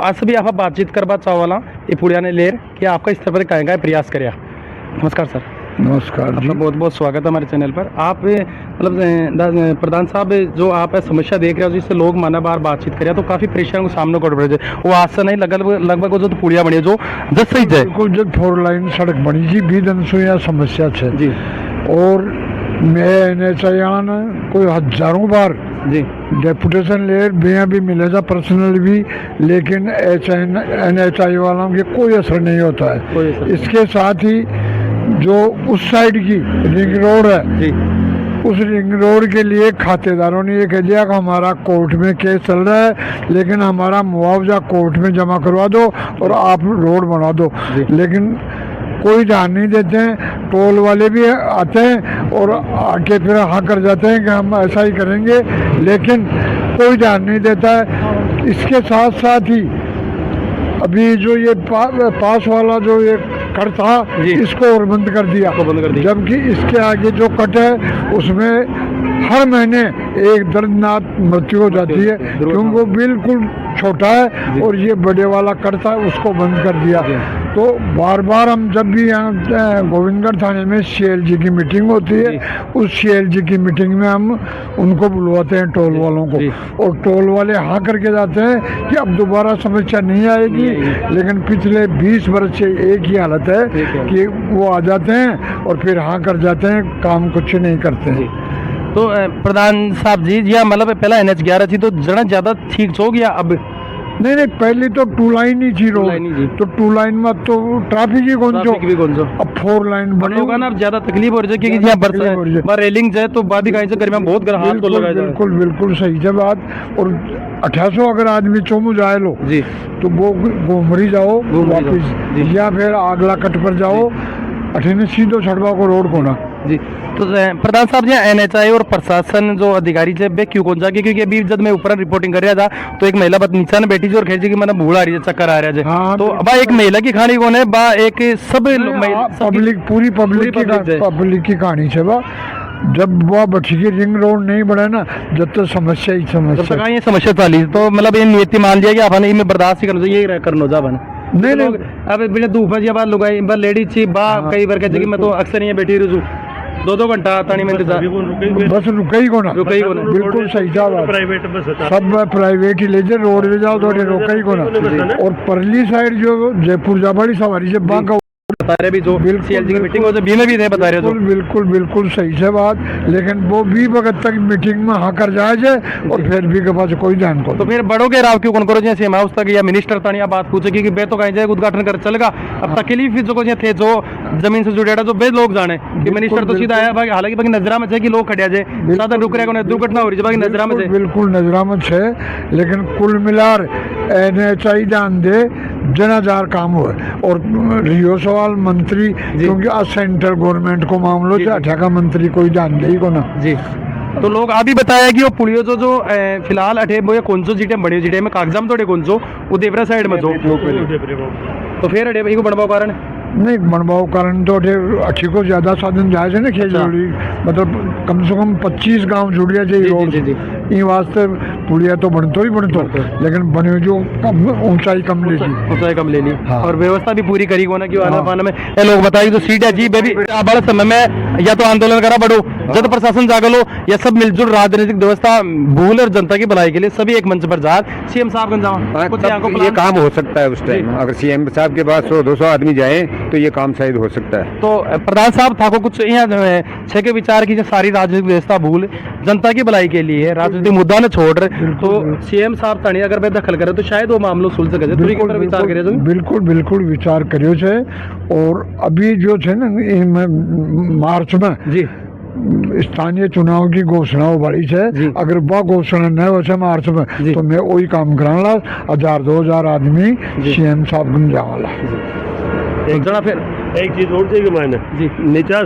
आज भी आप बातचीत करवा चाहवाला ये पुण्याने लेर कि आपका इस तरह काय काय प्रयास कर्या। नमस्कार सर। नमस्कार जी। आपका बहुत बहुत स्वागत है हमारे चैनल पर। आप मतलब प्रधान साहब जो आप समस्या देख रहे हो जिससे लोग माना बार बातचीत करें तो काफी परेशान को सामना कर पड़े वो आज से नहीं लगभग जो तो पुड़िया बनी जो दस सही है बिल्कुल जो 4 लाइन सड़क बनी जी 20 दिन से यहाँ समस्या है जी। और मैं NHI कोई हजारों बार जी डेपुटेशन ले बिया भी मिले था पर्सनल भी, लेकिन NHI वालों के कोई असर नहीं होता है। इसके साथ ही जो उस साइड की रिंग रोड है जी, उस रिंग रोड के लिए खातेदारों ने ये कह दिया कि हमारा कोर्ट में केस चल रहा है, लेकिन हमारा मुआवजा कोर्ट में जमा करवा दो और आप रोड बना दो। लेकिन कोई ध्यान नहीं देते हैं। टोल वाले भी आते हैं और आके फिर हाँ कर जाते हैं कि हम ऐसा ही करेंगे, लेकिन कोई ध्यान नहीं देता है। इसके साथ साथ ही अभी जो ये पास वाला जो ये कट था इसको और बंद कर दिया, जबकि इसके आगे जो कट है उसमें हर महीने एक दर्दनाक मृत्यु हो जाती है, क्योंकि वो बिल्कुल छोटा है और ये बड़े वाला कट था उसको बंद कर दिया। तो बार बार हम जब भी यहाँ गोविंदगढ़ थाने में CLG की मीटिंग होती है, उस CLG की मीटिंग में हम उनको बुलवाते हैं टोल वालों को, और टोल वाले हाँ करके जाते हैं कि अब दोबारा समस्या नहीं आएगी। लेकिन पिछले 20 वर्ष से एक ही हालत है कि वो आ जाते हैं और फिर हाँ कर जाते हैं, काम कुछ नहीं करते हैं। तो प्रधान साहब जी जी मतलब पहला NH11 थी तो जरा ज्यादा ठीक हो गया। अब नहीं पहले तो 2 लाइन ही थी रोड, तो 2 लाइन में तो ट्रैफिक ही कौन जो अब 4 लाइन बने होगा ना। अब ज्यादा तकलीफ हो रही है क्योंकि यहाँ रेलिंग जाए तो बाद ही कहीं से गर्मी बहुत हाथ को लगा जाए। बिल्कुल सही है बात। और 1800 अगर आदमी चोमू जाए लो जी तो वो घूमरी जाओ वापिस, या फिर आगला कट पर जाओ, अठेने सीधो छड़वा को रोड को ना जी। तो प्रधान साहब जी NHI और प्रशासन जो अधिकारी थे वे क्यों कौन जाके, क्योंकि अभी जब मैं ऊपर रिपोर्टिंग कर रहा था तो एक महिला नीचा ने बैठी थी और खेची कि मैंने भूल आ रही है, चक्कर आ रहा है। हाँ, तो बा एक महिला की कहानी कौन है बा एक सब पब्लिक पूरी पब्लिक की कहानी है बा। जब वह बठी की रिंग रोड नहीं बढ़े ना जब तक समस्या ही समस्या ये समस्या चाली तो मतलब ये नियति मान लिया कि आपने में बर्दाश्त ही करना चाहिए करना जा बने नहीं अब बिना धूप है लुगाई लेडीज थी बा कई बार कहते मैं तो अक्सर यहाँ बैठी रहूँ 2-2 घंटा तानी में बस रुका ही कोना बिल्कुल सही था। प्राइवेट बस सब प्राइवेट ही ले जाए रोड ले जाओ तो रोका ही कोना। और परली साइड जो जयपुर जाबाड़ी सवारी से बाग बता रहे भी जो CLG की मीटिंग हो में भी थे बता रहे तो बिल्कुल सही से बात, लेकिन वो भी वक्त तक मीटिंग में हाँ कर जाए और फिर भी के पास कोई ध्यान को। तो फिर बड़ों के राव क्यों कौन करो जैसे सेम हाउस तक या मिनिस्टर तानिया बात पूछे कि बे तो कहीं जाए उद्घाटन कर चलेगा। अब तकलीफ जो थे जो जमीन से जुड़े जो बे लोग जाने कि मिनिस्टर तो सीधा आया, हालांकि बाकी नजरा में कि लोग खड़िया जाए ज्यादा रुक रहे दुर्घटना हो रही है बाकी नजरा में बिल्कुल नजरा में है। लेकिन कुल मिलार NHI ध्यान दे जनाजार काम हुआ। और रियो सवाल मंत्री क्योंकि आज सेंट्रल गवर्नमेंट को मामलों से अठाका मंत्री कोई ध्यान दे को ना जी। तो लोग अभी बताया कि वो पुलियो जो फिलहाल अठे वो कौन सो जीटे बड़े जीटे में कागजाम थोड़े कौन सो वो देवरा साइड में तो फिर अठे को बनवाओ कारण नहीं बनवाओ कारण तो अच्छी को ज्यादा साधन जायज है ना खेल जोड़ी, मतलब कम से कम 25 गांव जुड़िया चाहिए रोड इन वास्ते पुलिया तो बनतो ही बनतो, लेकिन बने जो ऊंचाई कम ले ली हाँ। और व्यवस्था भी पूरी करी को ना कि आना पाना में ये लोग बताइए तो सीट है जी बेबी बड़े समय में या तो आंदोलन करा बढ़ो जब प्रशासन जागल हो या सब मिलजुल राजनीतिक व्यवस्था भूल और जनता की भलाई के लिए सभी एक मंच पर जाए CM साहब ये काम हो सकता है उस टाइम अगर CM साहब के पास 100-200 आदमी जाए तो ये काम शायद हो सकता है। तो प्रधान साहब था को कुछ यहाँ छह के विचार की सारी राजनीतिक व्यवस्था भूल जनता की भलाई के लिए राजनीतिक मुद्दा न छोड़ रहे तो CM साहब तानी अगर दखल करे तो शायद वो मामलों सुल सके। बिल्कुल विचार करियो छे। और अभी जो छे ना मार्च में जी स्थानीय चुनाव की घोषणा बड़ी है। अगर वह घोषणा न हो मार्च में तो मैं वही काम कराला 1000-2000 आदमी CM साहब बन जावाला। एक जना फिर एक चीज और चाहिए मैंने जी नीचा